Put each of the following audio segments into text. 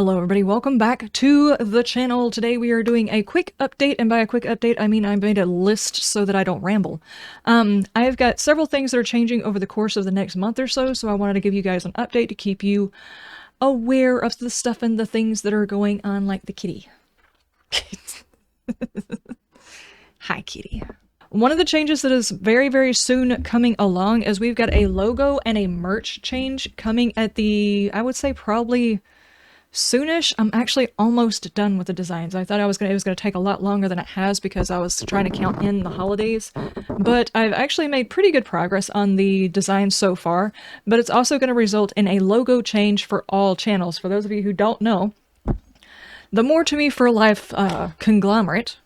Hello everybody, welcome back to the channel. Today we are doing a quick update, and by a quick update I mean I made a list so that I don't ramble. I've got several things that are changing over the course of the next month or so, so I wanted to give you guys an update to keep you aware of the stuff and the things that are going on, like the kitty. Hi kitty. One of the changes that is very, very soon coming along is we've got a logo and a merch change coming at the, I would say probably soonish. I'm actually almost done with the designs. I thought it was going to take a lot longer than it has because I was trying to count in the holidays, but I've actually made pretty good progress on the design so far. But it's also going to result in a logo change for all channels. For those of you who don't know, the More to Me for Life conglomerate,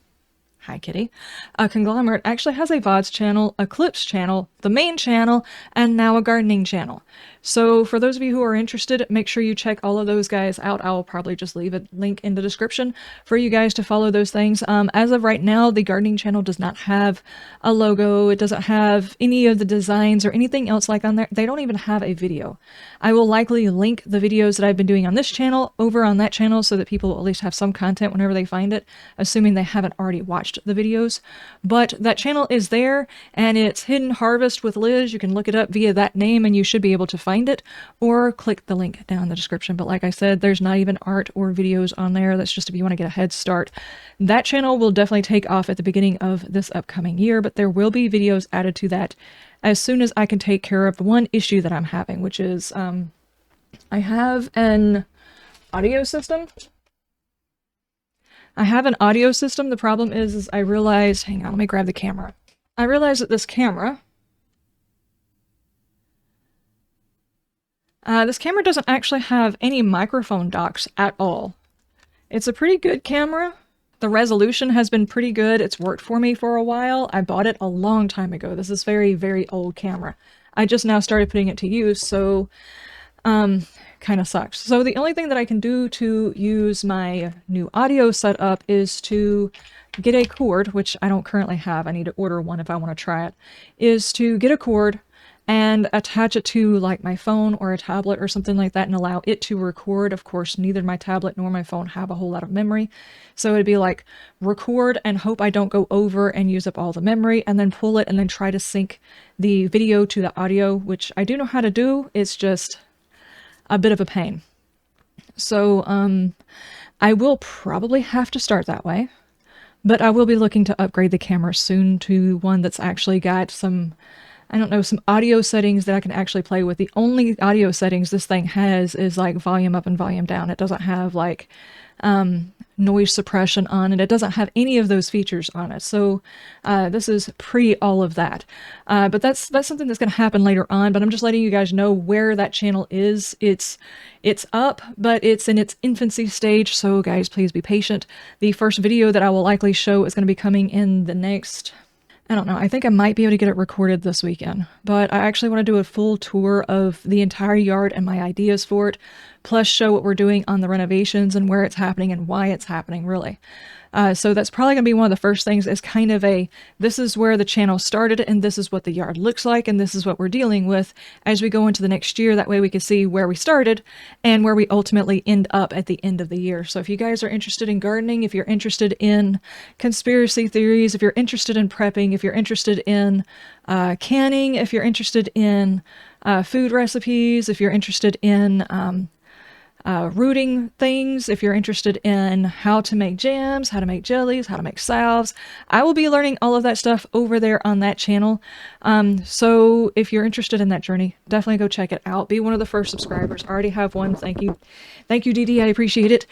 hi kitty, a conglomerate actually has a VODs channel, a clips channel, the main channel, and now a gardening channel. So for those of you who are interested, make sure you check all of those guys out. I will probably just leave a link in the description for you guys to follow those things. As of right now, the gardening channel does not have a logo. It doesn't have any of the designs or anything else like on there. They don't even have a video. I will likely link the videos that I've been doing on this channel over on that channel so that people will at least have some content whenever they find it, assuming they haven't already watched the videos. But that channel is there, and it's Hidden Harvest with Liz. You can look it up via that name and you should be able to find it, or click the link down in the description. But like I said, there's not even art or videos on there. That's just if you want to get a head start. That channel will definitely take off at the beginning of this upcoming year, but there will be videos added to that as soon as I can take care of the one issue that I'm having, which is I have an audio system. The problem is I realized, hang on, let me grab the camera. I realized that this camera doesn't actually have any microphone docks at all. It's a pretty good camera. The resolution has been pretty good. It's worked for me for a while. I bought it a long time ago. This is very, very old camera. I just now started putting it to use, so kind of sucks. So the only thing that I can do to use my new audio setup is to get a cord, which I don't currently have. I need to order one if I want to try it, is to get a cord and attach it to like my phone or a tablet or something like that and allow it to record. Of course, neither my tablet nor my phone have a whole lot of memory. So it'd be like record and hope I don't go over and use up all the memory, and then pull it and then try to sync the video to the audio, which I do know how to do. It's just a bit of a pain. So I will probably have to start that way, but I will be looking to upgrade the camera soon to one that's actually got some, I don't know, some audio settings that I can actually play with. The only audio settings this thing has is like volume up and volume down. It doesn't have like noise suppression on it. It doesn't have any of those features on it. So this is pre all of that. But that's something that's going to happen later on. But I'm just letting you guys know where that channel is. It's up, but it's in its infancy stage. So guys, please be patient. The first video that I will likely show is going to be coming in the next, I don't know, I think I might be able to get it recorded this weekend, but I actually want to do a full tour of the entire yard and my ideas for it, plus show what we're doing on the renovations and where it's happening and why it's happening, really. So that's probably going to be one of the first things, is kind of a, this is where the channel started and this is what the yard looks like and this is what we're dealing with as we go into the next year. That way we can see where we started and where we ultimately end up at the end of the year. So if you guys are interested in gardening, if you're interested in conspiracy theories, if you're interested in prepping, if you're interested in canning, if you're interested in food recipes, if you're interested in rooting things, if you're interested in how to make jams, how to make jellies, how to make salves, I will be learning all of that stuff over there on that channel. So if you're interested in that journey, definitely go check it out. Be one of the first subscribers. I already have one. Thank you. Thank you, DD. I appreciate it.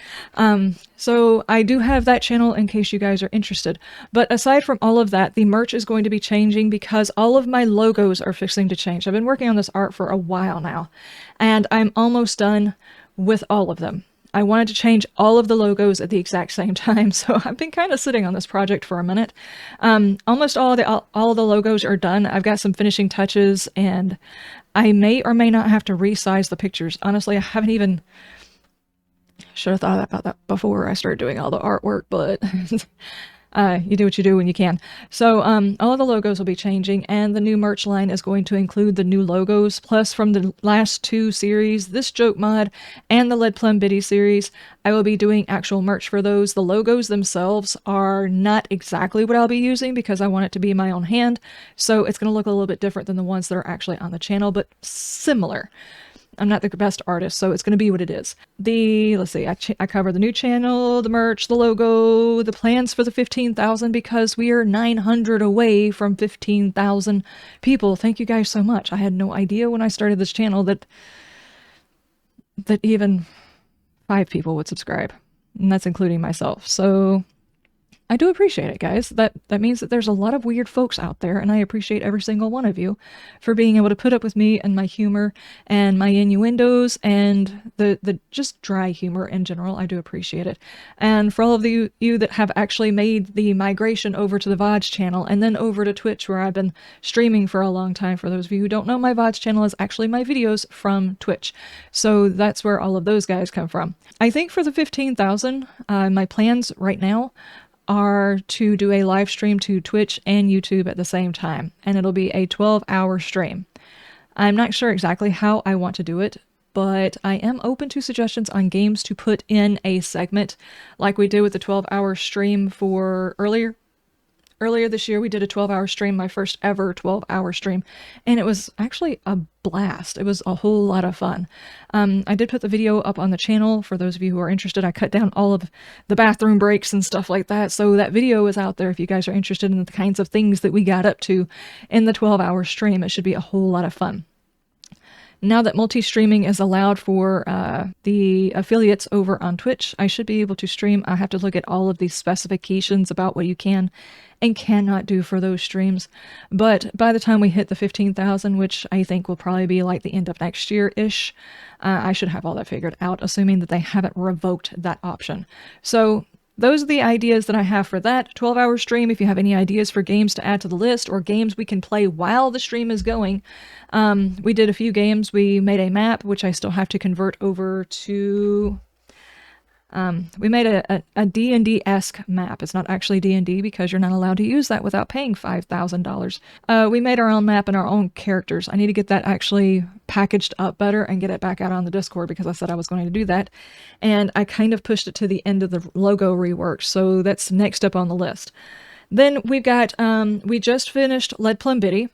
So I do have that channel in case you guys are interested. But aside from all of that, the merch is going to be changing because all of my logos are fixing to change. I've been working on this art for a while now, and I'm almost done with all of them. I wanted to change all of the logos at the exact same time, so I've been kind of sitting on this project for a minute. Almost all of the logos are done. I've got some finishing touches, and I may or may not have to resize the pictures. Honestly, I haven't even, should have thought about that before I started doing all the artwork, but You do what you do when you can. So all of the logos will be changing, and the new merch line is going to include the new logos. Plus, from the last two series, this joke mod and the Lead Plum Biddy series, I will be doing actual merch for those. The logos themselves are not exactly what I'll be using because I want it to be my own hand. So it's going to look a little bit different than the ones that are actually on the channel, but similar. I'm not the best artist, so it's going to be what it is. Let's see, I cover the new channel, the merch, the logo, the plans for the 15,000 because we are 900 away from 15,000 people. Thank you guys so much. I had no idea when I started this channel that even 5 people would subscribe, and that's including myself. So I do appreciate it, guys. That means that there's a lot of weird folks out there, and I appreciate every single one of you for being able to put up with me and my humor and my innuendos and the just dry humor in general. I do appreciate it. And for all of you that have actually made the migration over to the VODs channel and then over to Twitch, where I've been streaming for a long time. For those of you who don't know, my VODs channel is actually my videos from Twitch. So that's where all of those guys come from. I think for the 15,000, my plans right now are to do a live stream to Twitch and YouTube at the same time, and it'll be a 12-hour stream. I'm not sure exactly how I want to do it, but I am open to suggestions on games to put in a segment like we did with the 12-hour stream for earlier this year. We did a 12-hour stream, my first ever 12-hour stream, and it was actually a blast. It was a whole lot of fun. I did put the video up on the channel for those of you who are interested. I cut down all of the bathroom breaks and stuff like that, so that video is out there if you guys are interested in the kinds of things that we got up to in the 12-hour stream. It should be a whole lot of fun. Now that multi-streaming is allowed for the affiliates over on Twitch, I should be able to stream. I have to look at all of these specifications about what you can and cannot do for those streams. But by the time we hit the 15,000, which I think will probably be like the end of next year-ish, I should have all that figured out, assuming that they haven't revoked that option. So those are the ideas that I have for that 12-hour stream. If you have any ideas for games to add to the list or games we can play while the stream is going, we did a few games. We made a map, which I still have to convert over to... we made a D&D-esque map. It's not actually D&D because you're not allowed to use that without paying $5,000. We made our own map and our own characters. I need to get that actually packaged up better and get it back out on the Discord because I said I was going to do that. And I kind of pushed it to the end of the logo rework, so that's next up on the list. Then we've got, we just finished Lead Plum Biddy.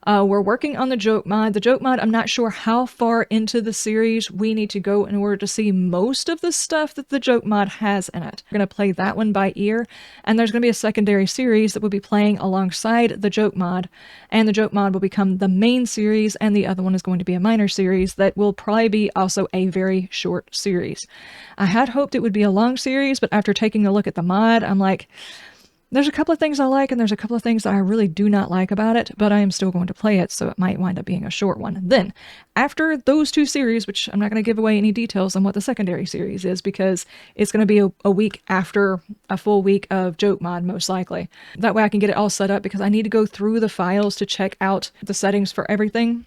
We're working on the joke mod. The joke mod, I'm not sure how far into the series we need to go in order to see most of the stuff that the joke mod has in it. We're going to play that one by ear, and there's going to be a secondary series that we'll be playing alongside the joke mod, and the joke mod will become the main series, and the other one is going to be a minor series that will probably be also a very short series. I had hoped it would be a long series, but after taking a look at the mod, I'm like... there's a couple of things I like, and there's a couple of things that I really do not like about it, but I am still going to play it, so it might wind up being a short one. Then, after those two series, which I'm not going to give away any details on what the secondary series is, because it's going to be a week after a full week of joke mod, most likely. That way I can get it all set up, because I need to go through the files to check out the settings for everything.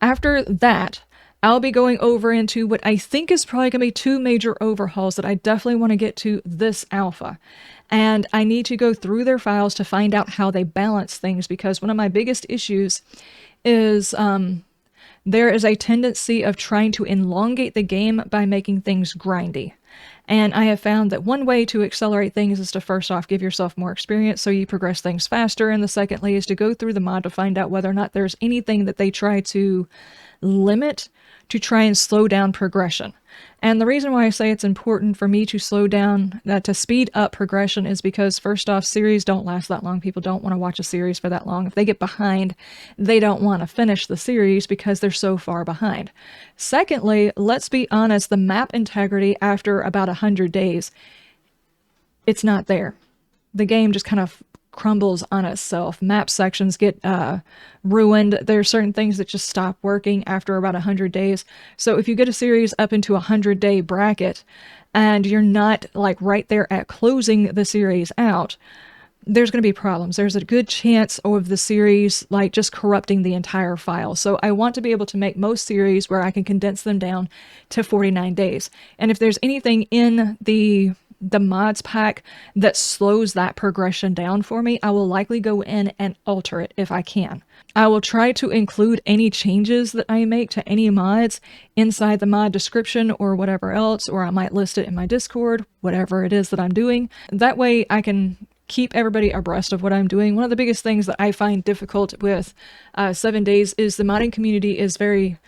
After that, I'll be going over into what I think is probably going to be 2 major overhauls that I definitely want to get to this alpha. And I need to go through their files to find out how they balance things, because one of my biggest issues is there is a tendency of trying to elongate the game by making things grindy. And I have found that one way to accelerate things is to first off give yourself more experience so you progress things faster, and the secondly is to go through the mod to find out whether or not there's anything that they try to limit to try and slow down progression. And the reason why I say it's important for me to slow down, to speed up progression, is because first off, series don't last that long. People don't want to watch a series for that long. If they get behind, they don't want to finish the series because they're so far behind. Secondly, let's be honest, the map integrity after about 100 days, it's not there. The game just kind of crumbles on itself. Map sections get ruined. There are certain things that just stop working after about 100 days. So if you get a series up into a 100-day bracket and you're not like right there at closing the series out, there's going to be problems. There's a good chance of the series like just corrupting the entire file. So I want to be able to make most series where I can condense them down to 49 days. And if there's anything in the the mods pack that slows that progression down for me, I will likely go in and alter it if I can. I will try to include any changes that I make to any mods inside the mod description or whatever else, or I might list it in my Discord, whatever it is that I'm doing. That way I can keep everybody abreast of what I'm doing. One of the biggest things that I find difficult with 7 days is the modding community is very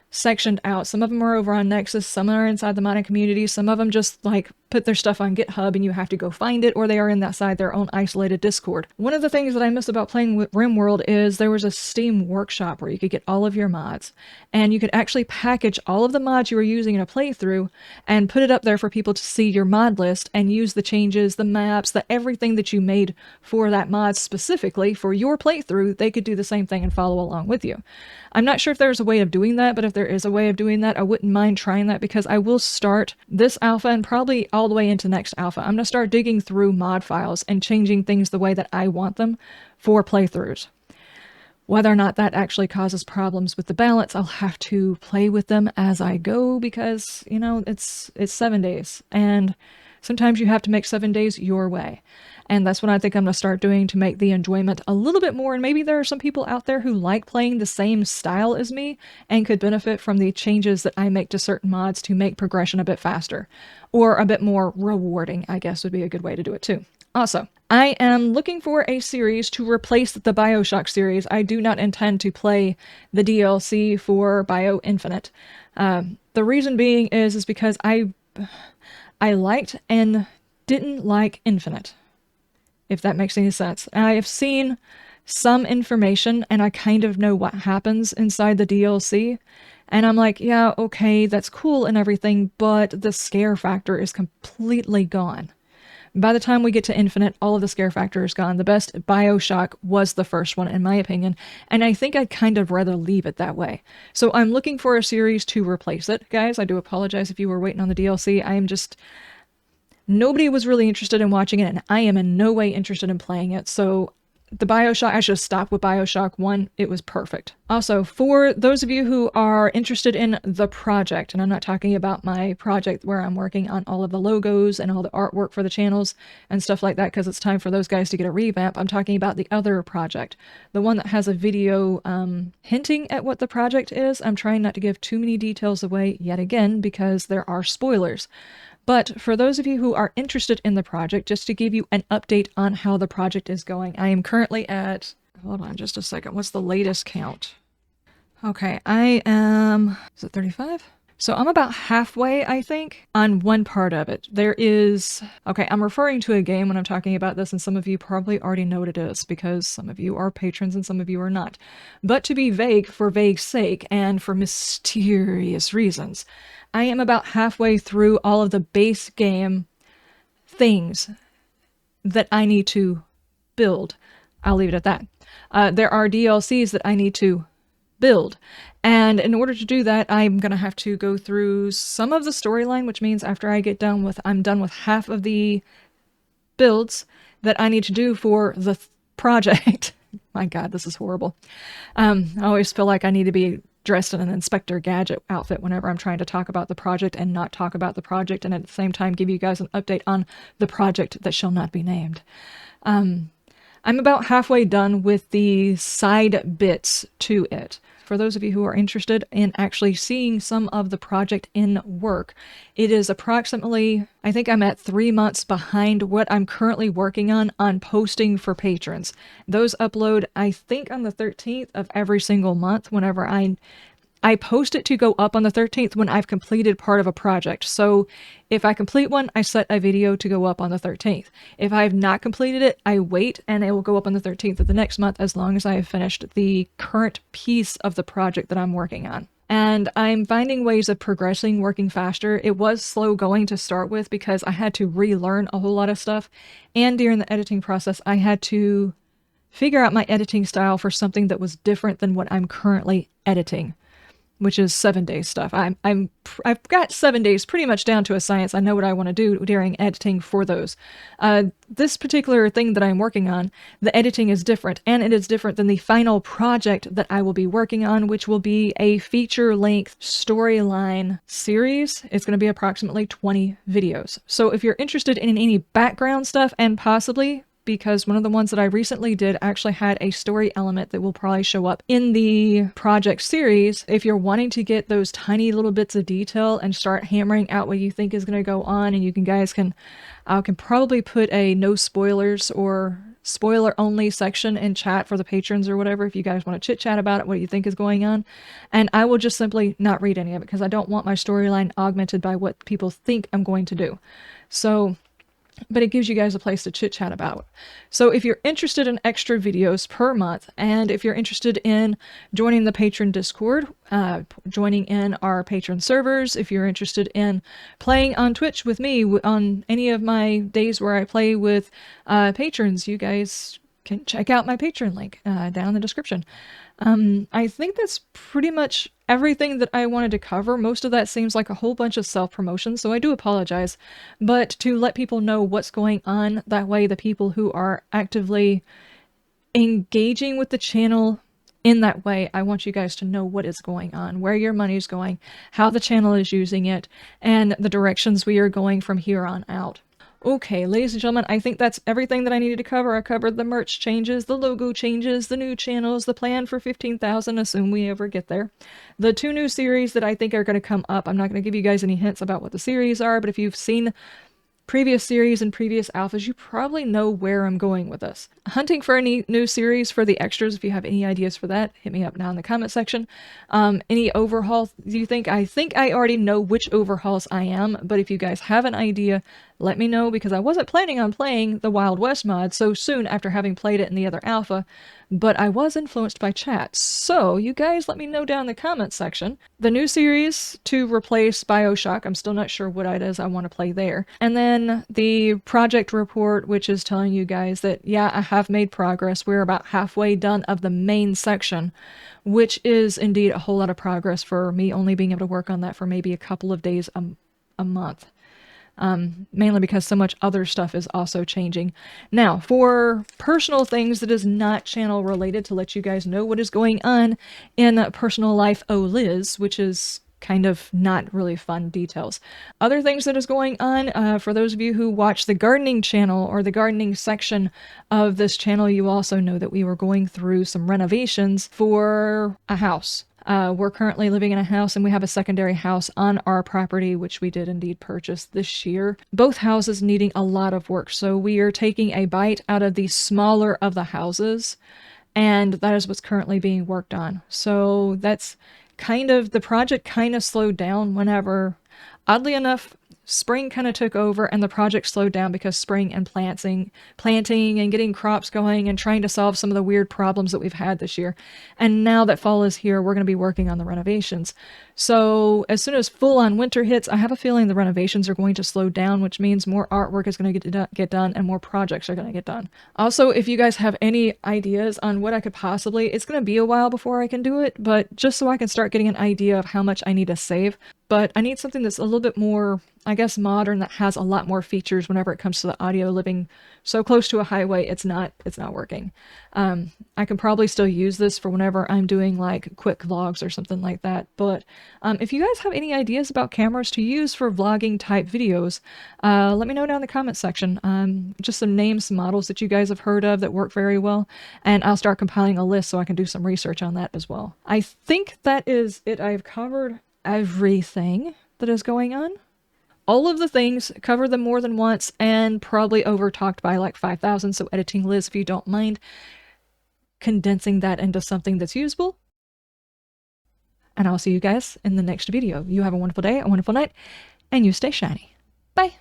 sectioned out. Some of them are over on Nexus, some are inside the modding community, some of them just like put their stuff on GitHub and you have to go find it, or they are in that side their own isolated Discord. One of the things that I miss about playing with RimWorld is there was a Steam workshop where you could get all of your mods, and you could actually package all of the mods you were using in a playthrough and put it up there for people to see your mod list and use the changes, the maps, the everything that you made for that mod specifically for your playthrough. They could do the same thing and follow along with you. I'm not sure if there's a way of doing that, but if there is a way of doing that, I wouldn't mind trying that, because I will start this alpha and probably all the way into next alpha. I'm going to start digging through mod files and changing things the way that I want them for playthroughs. Whether or not that actually causes problems with the balance, I'll have to play with them as I go, because, you know, it's 7 days, and sometimes you have to make 7 days your way. And that's what I think I'm going to start doing to make the enjoyment a little bit more. And maybe there are some people out there who like playing the same style as me and could benefit from the changes that I make to certain mods to make progression a bit faster, or a bit more rewarding, I guess would be a good way to do it too. Also, I am looking for a series to replace the BioShock series. I do not intend to play the DLC for Bio Infinite. The reason being is because I liked and didn't like Infinite, if that makes any sense. I have seen some information and I kind of know what happens inside the DLC. And I'm like, yeah, okay, that's cool and everything, but the scare factor is completely gone. By the time we get to Infinite, all of the scare factor is gone. The best BioShock was the first one, in my opinion, and I think I'd kind of rather leave it that way. So I'm looking for a series to replace it. Guys, I do apologize if you were waiting on the DLC. I am just... Nobody was really interested in watching it, and I am in no way interested in playing it, so the BioShock, I should have stopped with BioShock 1. It was perfect. Also, for those of you who are interested in the project, and I'm not talking about my project where I'm working on all of the logos and all the artwork for the channels and stuff like that, because it's time for those guys to get a revamp. I'm talking about the other project, the one that has a video hinting at what the project is. I'm trying not to give too many details away yet again, because there are spoilers. But for those of you who are interested in the project, just to give you an update on how the project is going, I am currently at, hold on just a second, what's the latest count? Okay, I am, is it 35? So I'm about halfway, I think, on one part of it. There is, okay, I'm referring to a game when I'm talking about this, and some of you probably already know what it is, because some of you are patrons and some of you are not. But to be vague for vague's sake, and for mysterious reasons, I am about halfway through all of the base game things that I need to build. I'll leave it at that. There are DLCs that I need to build. And in order to do that, I'm going to have to go through some of the storyline, which means after I get done with, I'm done with half of the builds that I need to do for the project. My God, this is horrible. I always feel like I need to be dressed in an Inspector Gadget outfit whenever I'm trying to talk about the project and not talk about the project, and at the same time give you guys an update on the project that shall not be named. I'm about halfway done with the side bits to it. For those of you who are interested in actually seeing some of the project in work, it is approximately, I think I'm at 3 months behind what I'm currently working on posting for patrons. Those upload, I think, on the 13th of every single month whenever I post it to go up on the 13th when I've completed part of a project. So if I complete one, I set a video to go up on the 13th. If I have not completed it, I wait and it will go up on the 13th of the next month as long as I have finished the current piece of the project that I'm working on. And I'm finding ways of progressing, working faster. It was slow going to start with because I had to relearn a whole lot of stuff. And during the editing process, I had to figure out my editing style for something that was different than what I'm currently editing. which is 7 day stuff. I've got 7 days pretty much down to a science. I know what I want to do during editing for those. This particular thing that I'm working on, the editing is different, and it is different than the final project that I will be working on, which will be a feature-length storyline series. It's going to be approximately 20 videos. So if you're interested in any background stuff, and possibly, because one of the ones that I recently did actually had a story element that will probably show up in the project series. If you're wanting to get those tiny little bits of detail and start hammering out what you think is going to go on, and I can probably put a no spoilers or spoiler only section in chat for the patrons or whatever if you guys want to chit chat about it, what you think is going on. And I will just simply not read any of it because I don't want my storyline augmented by what people think I'm going to do. So, but it gives you guys a place to chit chat about. So if you're interested in extra videos per month, and if you're interested in joining the patron Discord, joining in our patron servers, if you're interested in playing on Twitch with me on any of my days where I play with patrons, you guys can check out my Patreon link down in the description. I think that's pretty much everything that I wanted to cover. Most of that seems like a whole bunch of self-promotion, so I do apologize. But to let people know what's going on, that way the people who are actively engaging with the channel in that way, I want you guys to know what is going on, where your money's going, how the channel is using it, and the directions we are going from here on out. Okay, ladies and gentlemen, I think that's everything that I needed to cover. I covered the merch changes, the logo changes, the new channels, the plan for 15,000, assume we ever get there. The 2 new series that I think are going to come up. I'm not going to give you guys any hints about what the series are, but if you've seen previous series and previous alphas, you probably know where I'm going with this. Hunting for any new series for the extras. If you have any ideas for that, hit me up now in the comment section. Any overhaul do you think? I think I already know which overhauls I am, but if you guys have an idea, let me know, because I wasn't planning on playing the Wild West mod so soon after having played it in the other alpha, but I was influenced by chat. So you guys let me know down in the comment section. The new series to replace BioShock, I'm still not sure what it is I want to play there. And then the project report, which is telling you guys that, yeah, I have made progress. We're about halfway done of the main section, which is indeed a whole lot of progress for me only being able to work on that for maybe a couple of days a month. Mainly because so much other stuff is also changing. Now, for personal things that is not channel related, to let you guys know what is going on in personal life, oh Liz, which is kind of not really fun details. Other things that is going on, for those of you who watch the gardening channel or the gardening section of this channel, you also know that we were going through some renovations for a house. We're currently living in a house, and we have a secondary house on our property, which we did indeed purchase this year. Both houses needing a lot of work, so we are taking a bite out of the smaller of the houses, and that is what's currently being worked on. So that's kind of, the project kind of slowed down whenever, oddly enough, spring kind of took over and the project slowed down because spring and planting and getting crops going and trying to solve some of the weird problems that we've had this year. And now that fall is here, we're going to be working on the renovations. So as soon as full-on winter hits, I have a feeling the renovations are going to slow down, which means more artwork is going to get done and more projects are going to get done. Also, if you guys have any ideas on what I could possibly, it's going to be a while before I can do it, but just so I can start getting an idea of how much I need to save. But I need something that's a little bit more, I guess, modern, that has a lot more features whenever it comes to the audio. Living so close to a highway, it's not working. I can probably still use this for whenever I'm doing like quick vlogs or something like that. But if you guys have any ideas about cameras to use for vlogging type videos, let me know down in the comment section. Just some names, some models that you guys have heard of that work very well, and I'll start compiling a list so I can do some research on that as well. I think that is it. I've covered everything that is going on. All of the things, cover them more than once, and probably over talked by like 5,000. So editing Liz, if you don't mind condensing that into something that's usable. And I'll see you guys in the next video. You have a wonderful day, a wonderful night, and you stay shiny. Bye.